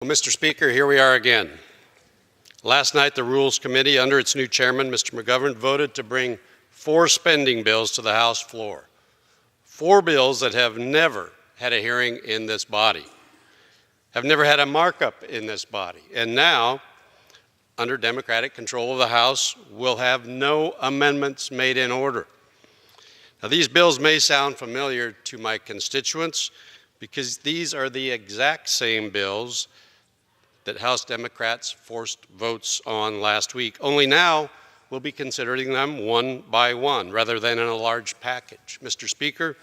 Well, Mr. Speaker, here we are again. Last night, the Rules Committee, under its new chairman, Mr. McGovern, voted to bring 4 spending bills to the House floor. 4 bills that have never had a hearing in this body, have never had a markup in this body, and now, under Democratic control of the House, will have no amendments made in order. Now, these bills may sound familiar to my constituents because these are the exact same bills that House Democrats forced votes on last week. Only now we'll be considering them one by one rather than in a large package. Mr. Speaker,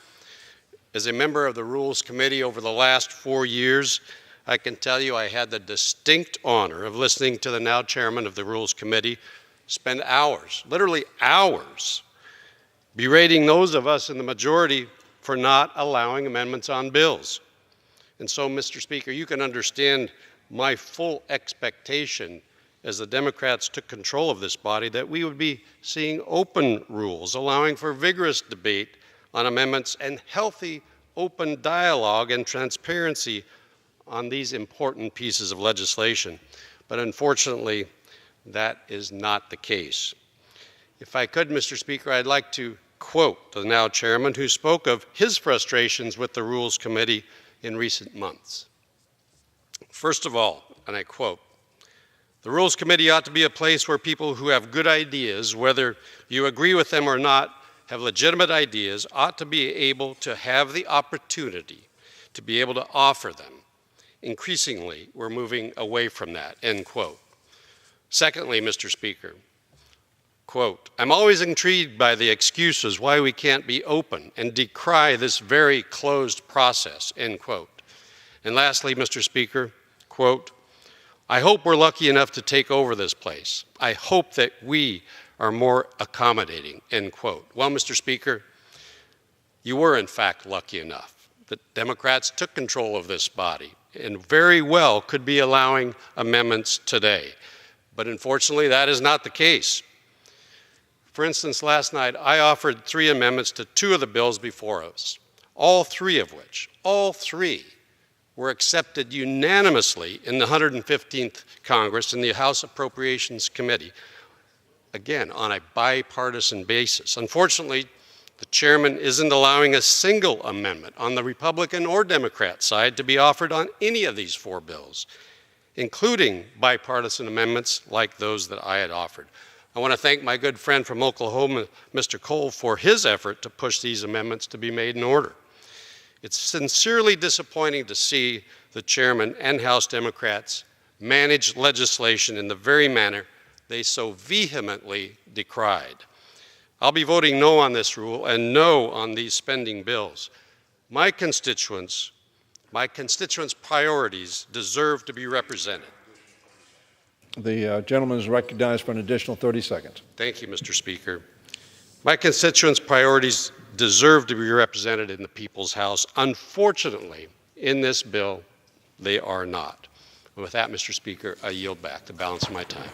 as a member of the Rules Committee over the last 4 years, I can tell you I had the distinct honor of listening to the now chairman of the Rules Committee spend hours, literally hours, berating those of us in the majority for not allowing amendments on bills. And so, Mr. Speaker, you can understand my full expectation as the Democrats took control of this body that we would be seeing open rules, allowing for vigorous debate on amendments and healthy open dialogue and transparency on these important pieces of legislation. But unfortunately, that is not the case. If I could, Mr. Speaker, I'd like to quote the now chairman who spoke of his frustrations with the Rules Committee in recent months. First of all, and I quote, "The Rules Committee ought to be a place where people who have good ideas, whether you agree with them or not, have legitimate ideas, ought to be able to have the opportunity to be able to offer them. Increasingly, we're moving away from that," end quote. Secondly, Mr. Speaker, quote, "I'm always intrigued by the excuses why we can't be open and decry this very closed process," end quote. And lastly, Mr. Speaker, quote, "I hope we're lucky enough to take over this place. I hope that we are more accommodating," end quote. Well, Mr. Speaker, you were in fact lucky enough that Democrats took control of this body and very well could be allowing amendments today. But unfortunately, that is not the case. For instance, last night, I offered 3 amendments to 2 of the bills before us, all 3 of which, were accepted unanimously in the 115th Congress in the House Appropriations Committee, again, on a bipartisan basis. Unfortunately, the chairman isn't allowing a single amendment on the Republican or Democrat side to be offered on any of these 4 bills, including bipartisan amendments like those that I had offered. I want to thank my good friend from Oklahoma, Mr. Cole, for his effort to push these amendments to be made in order. It's sincerely disappointing to see the chairman and House Democrats manage legislation in the very manner they so vehemently decried. I'll be voting no on this rule and no on these spending bills. My constituents' priorities deserve to be represented. The gentleman is recognized for an additional 30 seconds. Thank you, Mr. Speaker. My constituents' priorities deserve to be represented in the People's House. Unfortunately, in this bill, they are not. And with that, Mr. Speaker, I yield back the balance of my time.